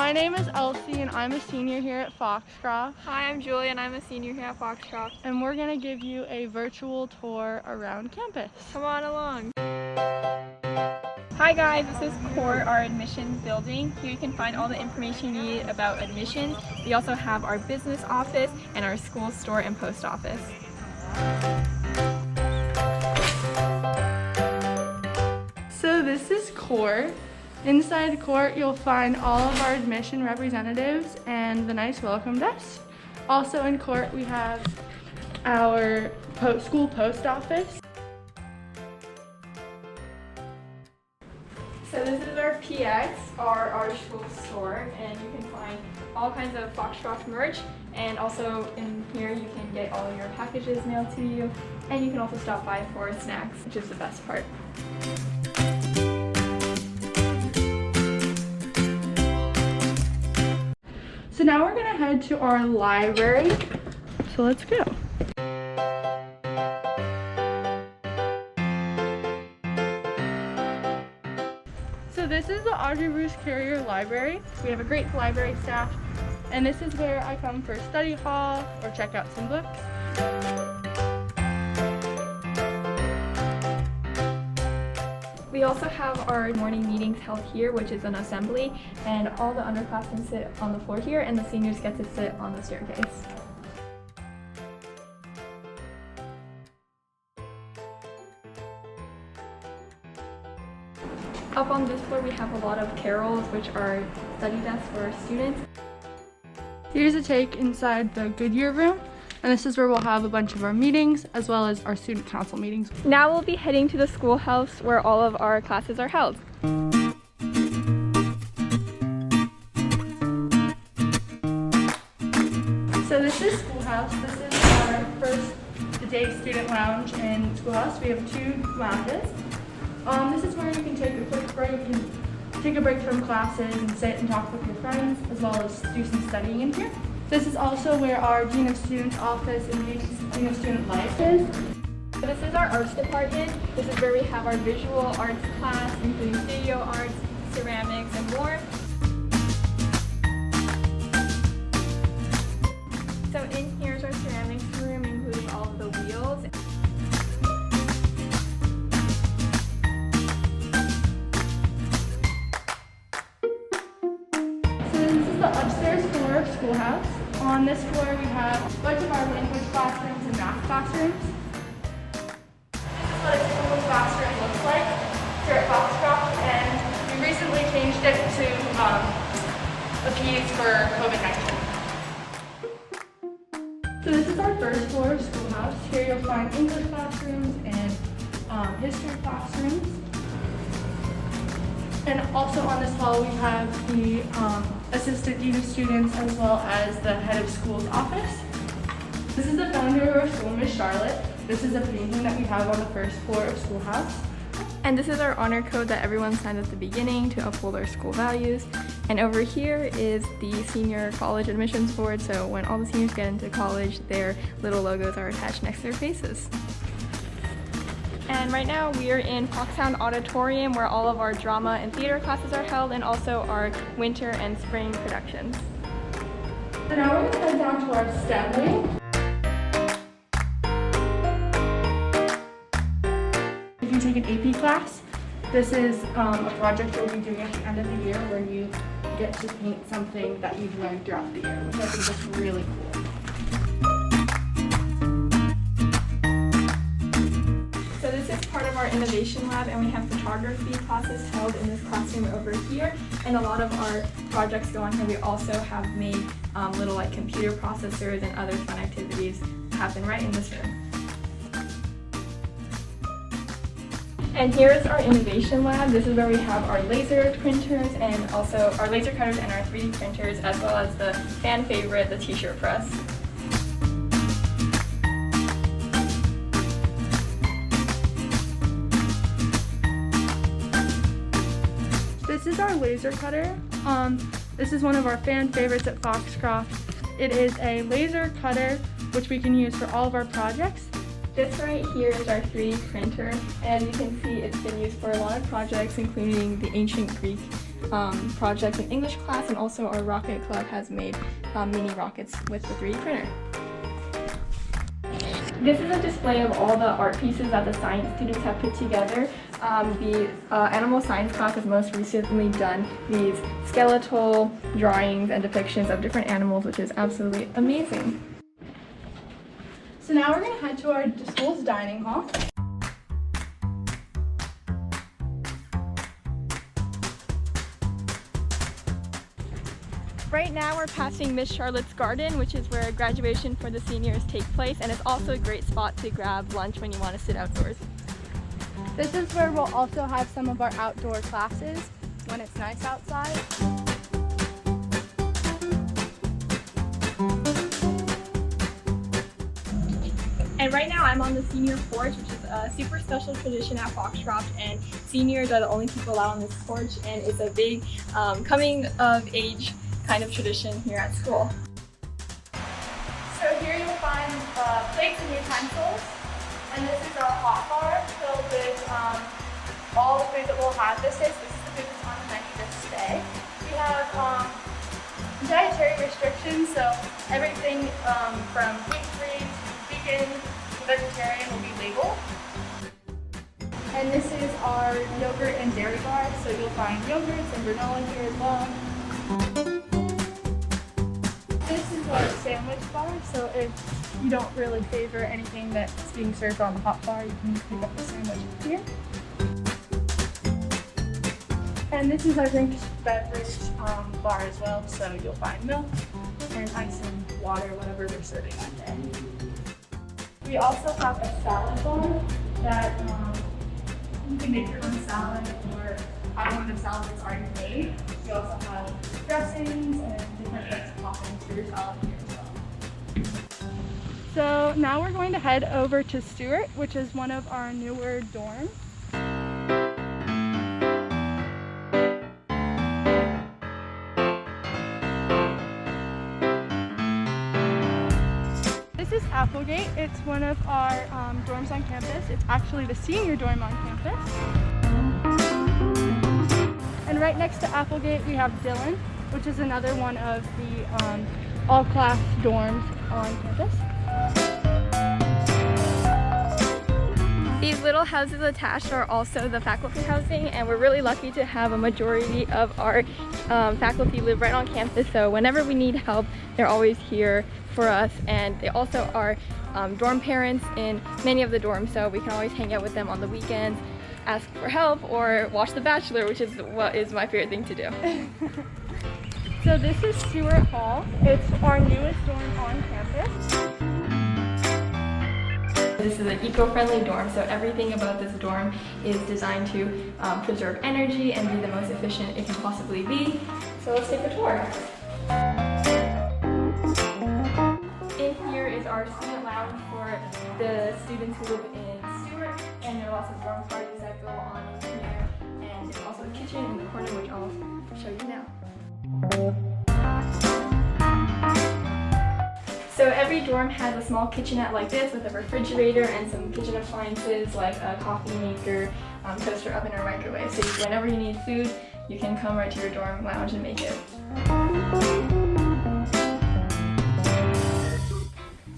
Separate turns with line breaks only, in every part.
My name is Elsie and I'm a senior here at Foxcroft.
Hi, I'm Julie and I'm a senior here at Foxcroft.
And we're going to give you a virtual tour around campus.
Come on along. Hi guys, this is Core, our admissions building. Here you can find all the information you need about admissions. We also have our business office and our school store and post office.
So this is Core. Inside the court, you'll find all of our admission representatives and the nice welcome desk. Also in court, we have our school post office.
So this is our PX, our school store, and you can find all kinds of Foxcroft merch, and also in here you can get all your packages mailed to you, and you can also stop by for snacks, which is the best part.
So now we're gonna head to our library. So let's go. So this is the Audrey Bruce Carrier Library. We have a great library staff, and this is where I come for study hall or check out some books.
We also have our morning meetings held here, which is an assembly, and all the underclassmen sit on the floor here and the seniors get to sit on the staircase. Up on this floor we have a lot of carrels, which are study desks for our students.
Here's a take inside the Goodyear room, and this is where we'll have a bunch of our meetings as well as our student council meetings.
Now we'll be heading to the schoolhouse where all of our classes are held.
So this is Schoolhouse. This is our first day student lounge in Schoolhouse. We have 2 lounges. This is where you can take a quick break and take a break from classes and sit and talk with your friends, as well as do some studying in here. This is also where our Dean of Students office and Dean of Student Life is.
This is our arts department. This is where we have our visual arts class, including video arts, ceramics, and more. So in here is our ceramics room, including all of the wheels.
So this is the upstairs floor of Schoolhouse. On this floor we have a bunch of our language classrooms and math classrooms. This is what a typical classroom looks like here at Foxcroft, and we recently changed it to appease for COVID-19. So this is our first floor of Schoolhouse. Here you'll find English classrooms and history classrooms. And also on this hall we have the Assistant Dean of Students as well as the Head of School's office. This is the founder of our school, Miss Charlotte. This is a painting that we have on the first floor of Schoolhouse.
And this is our honor code that everyone signs at the beginning to uphold our school values. And over here is the senior college admissions board, so when all the seniors get into college, their little logos are attached next to their faces. And right now we are in Foxhound Auditorium, where all of our drama and theater classes are held, and also our winter and spring productions.
So now we're going to head down to our STEM wing. If you take an AP class, this is a project you'll be doing at the end of the year where you get to paint something that you've learned throughout the year, which I think is really cool.
So this is part of our innovation lab, and we have photography classes held in this classroom over here, and a lot of our projects go on here. We also have made little like computer processors and other fun activities happen right in this room. And here is our innovation lab. This is where we have our laser printers and also our laser cutters and our 3D printers, as well as the fan favorite, the t-shirt press.
This is our laser cutter. This is one of our fan favorites at Foxcroft. It is a laser cutter which we can use for all of our projects.
This right here is our 3D printer, and you can see it's been used for a lot of projects, including the ancient Greek projects in English class, and also our rocket club has made mini rockets with the 3D printer. This is a display of all the art pieces that the science students have put together. The animal science class has most recently done these skeletal drawings and depictions of different animals, which is absolutely amazing.
So now we're going to head to our school's dining hall.
Right now we're passing Miss Charlotte's garden, which is where graduation for the seniors take place, and it's also a great spot to grab lunch when you want to sit outdoors.
This is where we'll also have some of our outdoor classes when it's nice outside.
And right now I'm on the senior porch, which is a super special tradition at Foxcroft, and seniors are the only people allowed on this porch, and it's a big coming of age kind of tradition here at school.
So here you'll find plates and utensils, and this is our hot bar filled with all the food that we'll have this day. So this is the food that's on the menu this day. We have dietary restrictions, so everything from gluten-free to vegan to vegetarian will be labeled. And this is our yogurt and dairy bar, so you'll find yogurts and granola here as well. This is our sandwich bar, so if you don't really favor anything that's being served on the hot bar, you can pick up the sandwich here. And this is our drink beverage bar as well, so you'll find milk and ice and water, whatever they're serving that day. We also have a salad bar that you can make your own salad or have one of the salads that's already made. We also have dressings and different types of toppings for your salad here as well. So now we're going to head over to Stewart, which is one of our newer dorms. This is Applegate. It's one of our dorms on campus. It's actually the senior dorm on campus. And right next to Applegate we have Dillon, which is another one of the all-class dorms on campus.
These little houses attached are also the faculty housing, and we're really lucky to have a majority of our faculty live right on campus, so whenever we need help, they're always here for us. And they also are dorm parents in many of the dorms, so we can always hang out with them on the weekends, ask for help, or watch The Bachelor, which is what is my favorite thing to do.
So this is Stewart Hall. It's our newest dorm on campus.
This is an eco-friendly dorm, so everything about this dorm is designed to preserve energy and be the most efficient it can possibly be. So let's take a tour. In here is our student lounge for the students who live in Stewart, and there are lots of dorm parties that go on in here, and there's also a kitchen in the corner, which I'll show you now. So every dorm has a small kitchenette like this with a refrigerator and some kitchen appliances like a coffee maker, toaster oven, or microwave. So whenever you need food, you can come right to your dorm lounge and make it.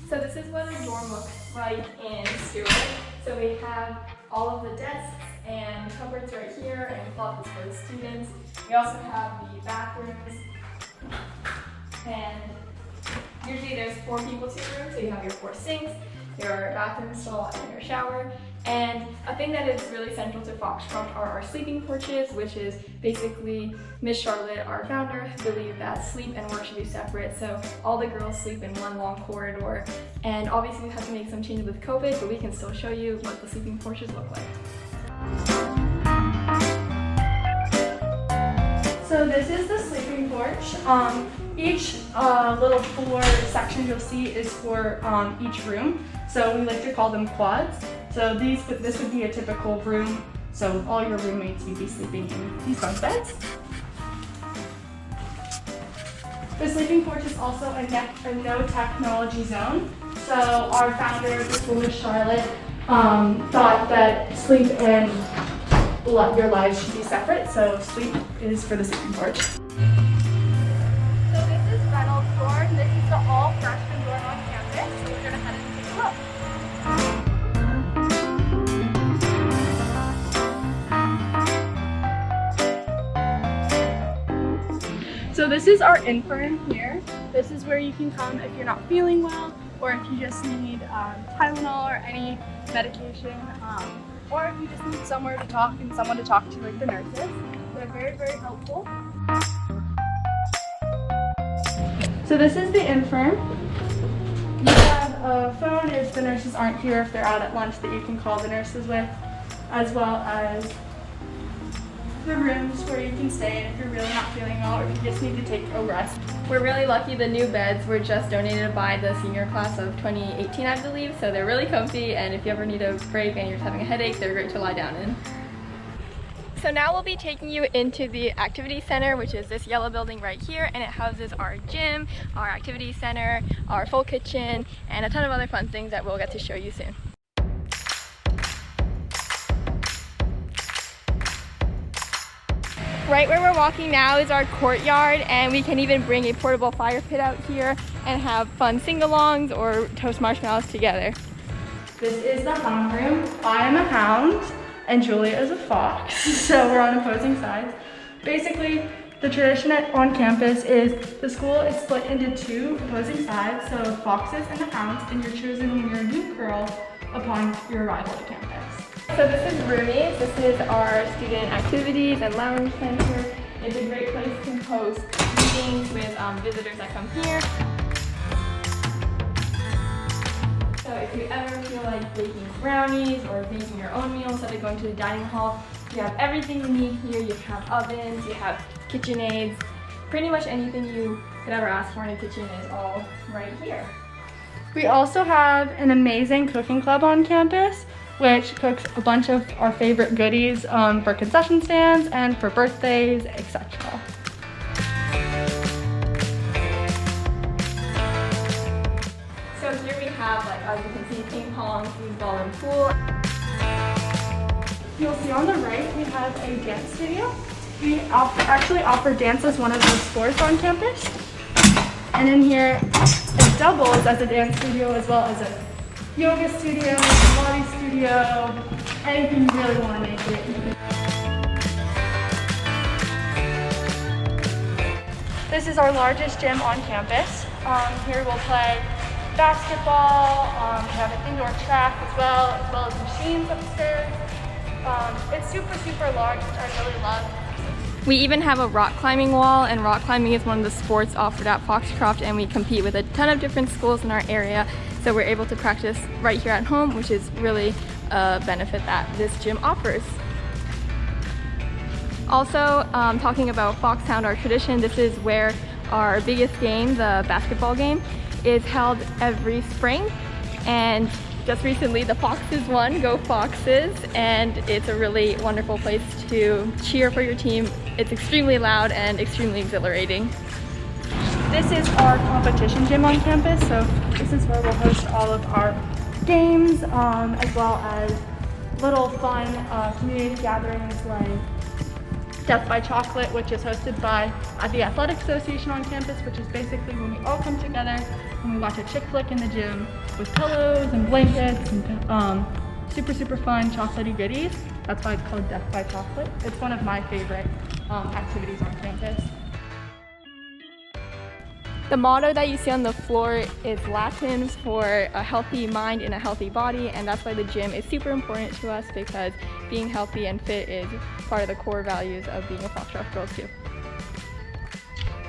So this is what a dorm looks like in Stewart. So we have all of the desks and cupboards right here and closets for the students. We also have the bathrooms, and usually there's 4 people to a room, so you have your 4 sinks, your bathroom stall, and your shower. And a thing that is really central to Foxcroft are our sleeping porches, which is basically Miss Charlotte, our founder, believed that sleep and work should be separate, so all the girls sleep in one long corridor. And obviously we had to make some changes with COVID, but we can still show you what the sleeping porches look like.
So this is the sleeping porch. Each little floor section you'll see is for each room. So we like to call them quads. So this would be a typical room. So all your roommates would be sleeping in these bunk beds. The sleeping porch is also a no technology zone. So our founder, Miss Charlotte, thought that sleep and your lives should be separate, so sleep is for the sleeping porch. So this is Reynolds dorm. This is the all freshman dorm on campus, so we're gonna head in and take a look. So this is our infirm here. This is where you can come if you're not feeling well, or if you just need Tylenol or any medication, or if you just need somewhere to talk and someone to talk to, like the nurses. They're very, very helpful. So this is the infirm. You have a phone if the nurses aren't here, if they're out at lunch, that you can call the nurses with, as well as the rooms where you can stay if you're really not feeling well or if you just need to take a rest.
We're really lucky. The new beds were just donated by the senior class of 2018, I believe, so they're really comfy, and if you ever need a break and you're just having a headache, they're great to lie down in. So now we'll be taking you into the activity center, which is this yellow building right here, and it houses our gym, our activity center, our full kitchen, and a ton of other fun things that we'll get to show you soon. Right where we're walking now is our courtyard, and we can even bring a portable fire pit out here and have fun sing-alongs or toast marshmallows together.
This is the hound room. I am a hound and Julia is a fox, so we're on opposing sides. Basically, the tradition on campus is the school is split into two opposing sides, so foxes and the hounds, and you're chosen when you're a new girl upon your arrival to campus.
So this is Roomies. This is our student activities and lounge center. It's a great place to host meetings with visitors that come here. So if you ever feel like baking brownies or making your own meal instead of going to the dining hall, you have everything you need here. You have ovens, you have KitchenAids, pretty much anything you could ever ask for in a kitchen is all right here.
We also have an amazing cooking club on campus, which cooks a bunch of our favorite goodies for concession stands and for birthdays, etc.
So here we have, like, as you can see, ping pong, foosball, and pool.
You'll see on the right we have a dance studio. We actually offer dance as one of the sports on campus. And in here it doubles as a dance studio as well as a yoga studio, Pilates studio, anything you really want to make it. This is our largest gym on campus. Here we'll play basketball, we have an indoor track as well as machines upstairs. It's super, super large, which I really love.
We even have a rock climbing wall, and rock climbing is one of the sports offered at Foxcroft, and we compete with a ton of different schools in our area. So we're able to practice right here at home, which is really a benefit that this gym offers. Also, talking about Foxhound, our tradition, this is where our biggest game, the basketball game, is held every spring. And just recently the Foxes won, go Foxes, and it's a really wonderful place to cheer for your team. It's extremely loud and extremely exhilarating.
This is our competition gym on campus, so this is where we'll host all of our games, as well as little fun community gatherings like Death by Chocolate, which is hosted by the Athletic Association on campus, which is basically when we all come together and we watch a chick flick in the gym with pillows and blankets and super, super fun chocolatey goodies. That's why it's called Death by Chocolate. It's one of my favorite activities on campus.
The motto that you see on the floor is Latin for a healthy mind in a healthy body, and that's why the gym is super important to us, because being healthy and fit is part of the core values of being a Foxcroft girl too.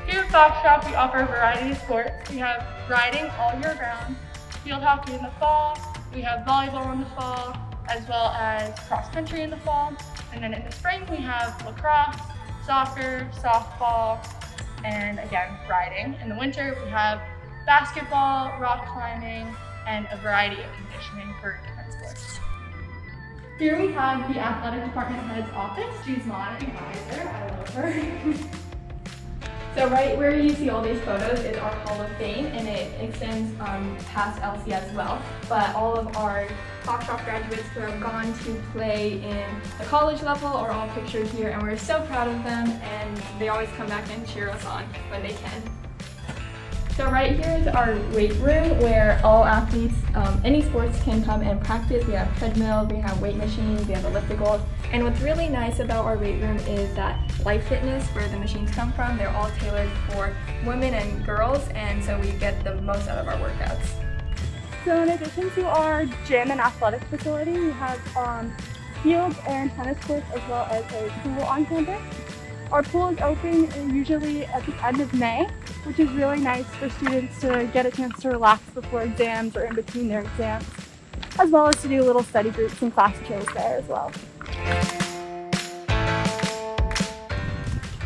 Here at Foxcroft, we offer a variety of sports. We have riding all year round, field hockey in the fall, we have volleyball in the fall, as well as cross country in the fall. And then in the spring, we have lacrosse, soccer, softball, and again, riding. In the winter, we have basketball, rock climbing, and a variety of conditioning for different sports. Here we have the athletic department head's office. She's my advisor, I love her.
So right where you see all these photos is our Hall of Fame, and it extends past LC as well. But all of our Foxtrot graduates who have gone to play in the college level are all pictured here, and we're so proud of them, and they always come back and cheer us on when they can. So right here is our weight room where all athletes, any sports can come and practice. We have treadmills, we have weight machines, we have ellipticals. And what's really nice about our weight room is that Life Fitness, where the machines come from, they're all tailored for women and girls, and so we get the most out of our workouts.
So in addition to our gym and athletic facility, we have fields and tennis courts as well as a pool on campus. Our pool is open usually at the end of May, which is really nice for students to get a chance to relax before exams or in between their exams, as well as to do little study groups and class shows there as well.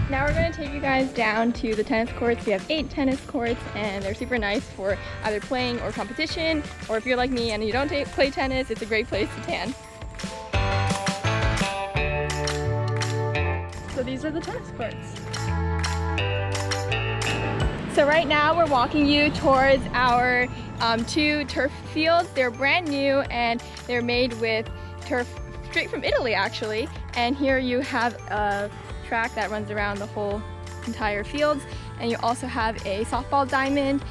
Now we're going to take you guys down to the tennis courts. We have 8 tennis courts, and they're super nice for either playing or competition, or if you're like me and you don't play tennis, it's a great place to tan.
So these are the tennis courts.
So right now we're walking you towards our 2 turf fields. They're brand new and they're made with turf straight from Italy actually. And here you have a track that runs around the whole entire fields. And you also have a softball diamond,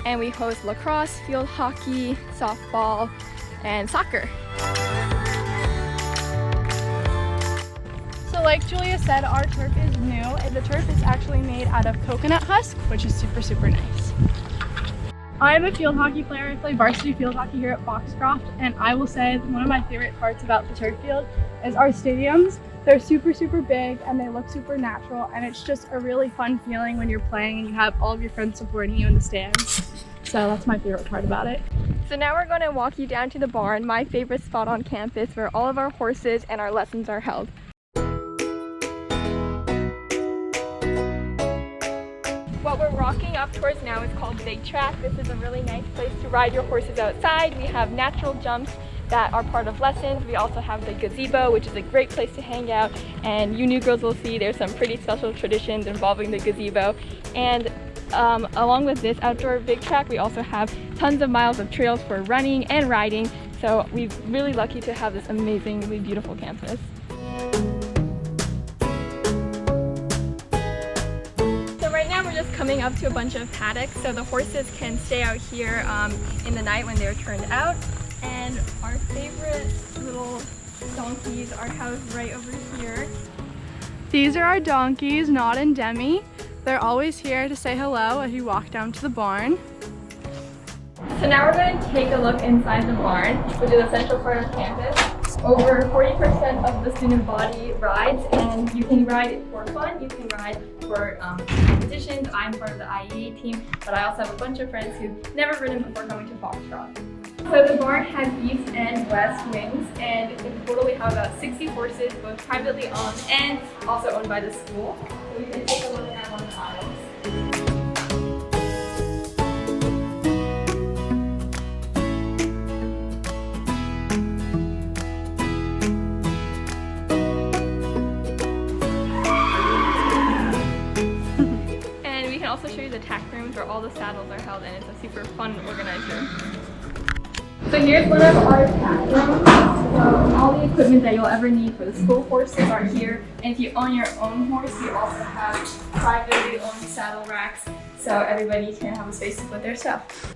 and we host lacrosse, field hockey, softball, and soccer.
So like Julia said, our turf is new, and the turf is actually made out of coconut husk, which is super, super nice. I'm a field hockey player. I play varsity field hockey here at Foxcroft, and I will say one of my favorite parts about the turf field is our stadiums. They're super, super big and they look super natural, and it's just a really fun feeling when you're playing and you have all of your friends supporting you in the stands. So that's my favorite part about it.
So now we're going to walk you down to the barn, my favorite spot on campus where all of our horses and our lessons are held. What we're walking up towards now is called Big Track. This is a really nice place to ride your horses outside. We have natural jumps that are part of lessons. We also have the gazebo, which is a great place to hang out, and you new girls will see there's some pretty special traditions involving the gazebo. And along with this outdoor Big Track, we also have tons of miles of trails for running and riding, so we're really lucky to have this amazingly beautiful campus. Just coming up to a bunch of paddocks, so the horses can stay out here in the night when they're turned out. And our favorite little donkeys are housed right over here.
These are our donkeys, Nod and Demi. They're always here to say hello as you walk down to the barn.
So now we're going to take a look inside the barn, which is a central part of campus. Over 40% of the student body rides, and you can ride for fun, you can ride for competitions. I'm part of the IEA team, but I also have a bunch of friends who've never ridden before coming to Foxtrot. So the barn has east and west wings, and in total we have about 60 horses, both privately owned and also owned by the school. So we can take a look at one of the aisles. Also show you the tack rooms where all the saddles are held, and it's a super fun, organized room. So here's one of our tack rooms. So all the equipment that you'll ever need for the school horses are here. And if you own your own horse, you also have privately owned saddle racks, so everybody can have a space to put their stuff.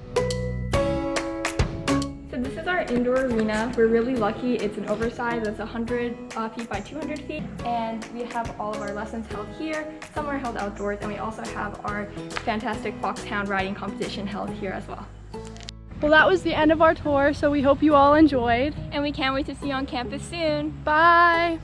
So this is our indoor arena. We're really lucky. It's an oversized, it's 100 feet by 200 feet. And we have all of our lessons held here. Some are held outdoors, and we also have our fantastic foxhound riding competition held here as well.
Well, that was the end of our tour, so we hope you all enjoyed.
And we can't wait to see you on campus soon.
Bye!